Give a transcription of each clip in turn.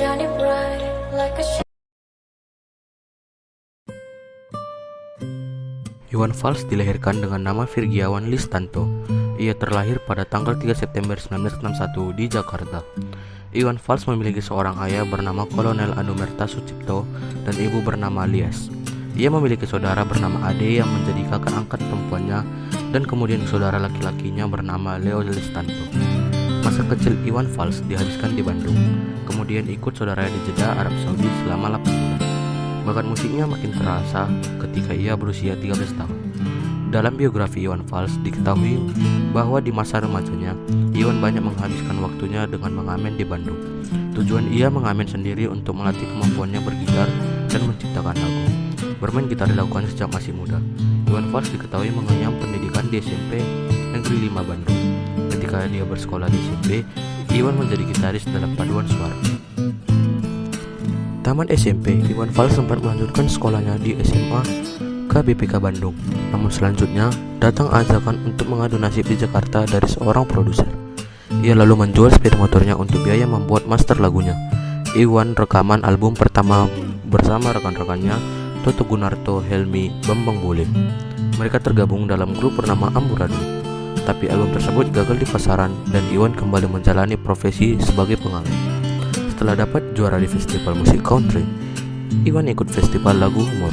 shining bright like a Iwan Fals dilahirkan dengan nama Virgiawan Listanto. Ia terlahir pada tanggal 3 September 1961 di Jakarta. Iwan Fals memiliki seorang ayah bernama Kolonel Anumerta Sucipto dan ibu bernama Lies. Ia memiliki saudara bernama Ade yang menjadi kakak angkat perempuannya dan kemudian saudara laki-lakinya bernama Leo Listanto. Masa kecil Iwan Fals dihabiskan di Bandung, kemudian ikut saudaranya di Jeddah, Arab Saudi selama 8 bulan. Bakat musiknya makin terasa ketika ia berusia 13 tahun. Dalam biografi Iwan Fals diketahui bahwa di masa remajanya, Iwan banyak menghabiskan waktunya dengan mengamen di Bandung. Tujuan ia mengamen sendiri untuk melatih kemampuannya bergitar dan menciptakan lagu. Bermain gitar dilakukan sejak masih muda. Iwan Fals diketahui mengenyam pendidikan di SMP Negeri 5 Bandung. Ketika dia bersekolah di SMP, Iwan menjadi gitaris dalam paduan suara. Tamat SMP, Iwan Fals sempat melanjutkan sekolahnya di SMA KBPK Bandung. Namun selanjutnya, datang ajakan untuk mengadu nasib di Jakarta dari seorang produser. Ia lalu menjual sepeda motornya untuk biaya membuat master lagunya. Iwan rekaman album pertama bersama rekan-rekannya Toto Gunarto, Helmi, Bambang Bule. Mereka tergabung dalam grup bernama Amburadul. Tapi album tersebut gagal di pasaran dan Iwan kembali menjalani profesi sebagai pengamen. Setelah dapat juara di festival musik country, Iwan ikut festival lagu humor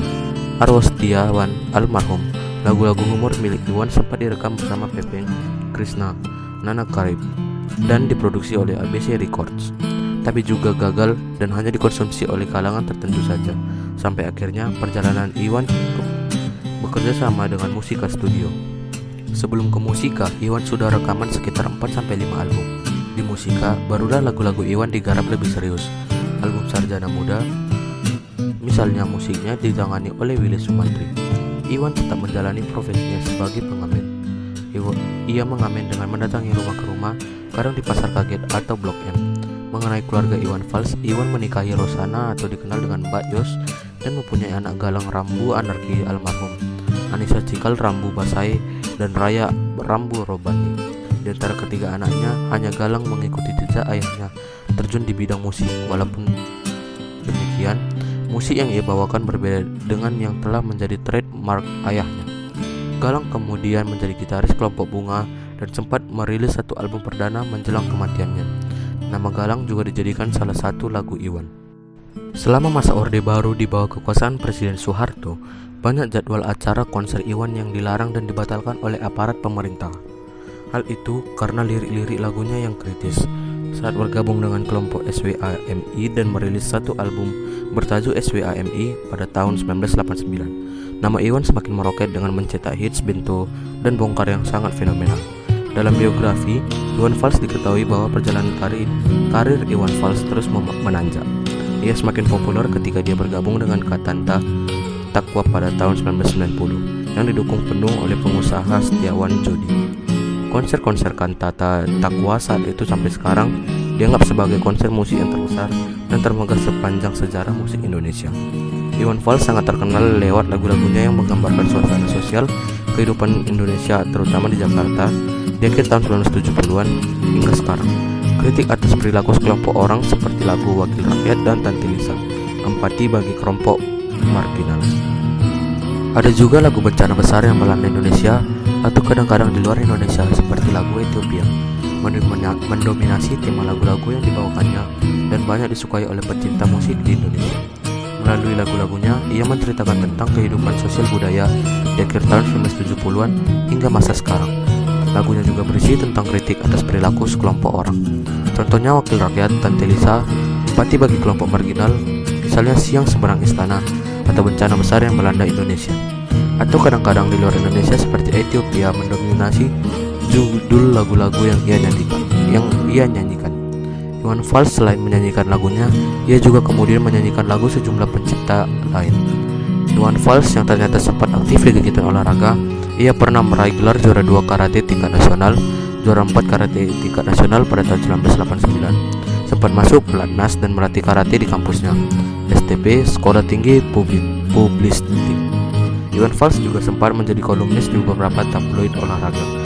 Arwah Setiawan almarhum. Lagu-lagu humor milik Iwan sempat direkam bersama Pepeng, Krishna, Nana Karib dan diproduksi oleh ABC Records, tapi juga gagal dan hanya dikonsumsi oleh kalangan tertentu saja. Sampai akhirnya perjalanan Iwan bekerja sama dengan Musika Studio. Sebelum ke Musika, Iwan sudah rekaman sekitar 4-5 album. Di Musika, barulah lagu-lagu Iwan digarap lebih serius. Album Sarjana Muda, misalnya musiknya ditangani oleh Willy Sumantri. Iwan tetap menjalani profesinya sebagai pengamen. Ia mengamen dengan mendatangi rumah ke rumah, kadang di Pasar Kaget atau Blok M. Mengenai keluarga Iwan Fals, Iwan menikahi Rosana atau dikenal dengan Mbak Yos dan mempunyai anak Galang Rambu Anarki almarhum, Anissa Cikal Rambu Basai, dan Raya Rambu Robani. Di antara ketiga anaknya, hanya Galang mengikuti jejak ayahnya terjun di bidang musik. Walaupun demikian, musik yang ia bawakan berbeda dengan yang telah menjadi trademark ayahnya. Galang kemudian menjadi gitaris kelompok Bunga dan sempat merilis satu album perdana menjelang kematiannya. Nama Galang juga dijadikan salah satu lagu Iwan. Selama masa Orde Baru di bawah kekuasaan Presiden Soeharto, banyak jadwal acara konser Iwan yang dilarang dan dibatalkan oleh aparat pemerintah. Hal itu karena lirik-lirik lagunya yang kritis. Saat bergabung dengan kelompok SWAMI dan merilis satu album bertajuk SWAMI pada tahun 1989, nama Iwan semakin meroket dengan mencetak hits Bento dan Bongkar yang sangat fenomenal. Dalam biografi, Iwan Fals diketahui bahwa perjalanan karir Iwan Fals terus menanjak. Ia semakin populer ketika dia bergabung dengan Katanta Takwa pada tahun 1990 yang didukung penuh oleh pengusaha Setiawan Jodi. Konser-konser Kantata Takwa saat itu sampai sekarang dianggap sebagai konser musik yang terbesar dan termegah sepanjang sejarah musik Indonesia. Iwan Fals sangat terkenal lewat lagu-lagunya yang menggambarkan suasana sosial kehidupan Indonesia, terutama di Jakarta di akhir tahun 1970-an hingga sekarang. Kritik atas perilaku sekelompok orang seperti lagu Wakil Rakyat dan Tanti Lisa, empati bagi kelompok marginal. Ada juga lagu bencana besar yang melanda Indonesia atau kadang-kadang di luar Indonesia seperti lagu Ethiopia, mendominasi tema lagu-lagu yang dibawakannya dan banyak disukai oleh pecinta musik di Indonesia. Melalui lagu-lagunya, ia menceritakan tentang kehidupan sosial budaya di akhir tahun 1970-an hingga masa sekarang. Lagunya juga berisi tentang kritik atas perilaku sekelompok orang. Contohnya Wakil Rakyat, Tante Lisa, empati bagi kelompok marginal, misalnya Siang Seberang Istana, atau bencana besar yang melanda Indonesia. Atau kadang-kadang di luar Indonesia seperti Ethiopia mendominasi judul lagu-lagu yang ia nyanyikan. Iwan Fals selain menyanyikan lagunya, ia juga kemudian menyanyikan lagu sejumlah pencipta lain. Iwan Fals yang ternyata sempat aktif di kegiatan olahraga, ia pernah meraih gelar juara 2 karate tingkat nasional, juara 4 karate tingkat nasional pada tahun 1989. Sempat masuk pelatnas dan melatih karate di kampusnya, STP Sekolah Tinggi Publistik. Iwan Fals juga sempat menjadi kolumnis di beberapa tabloid olahraga.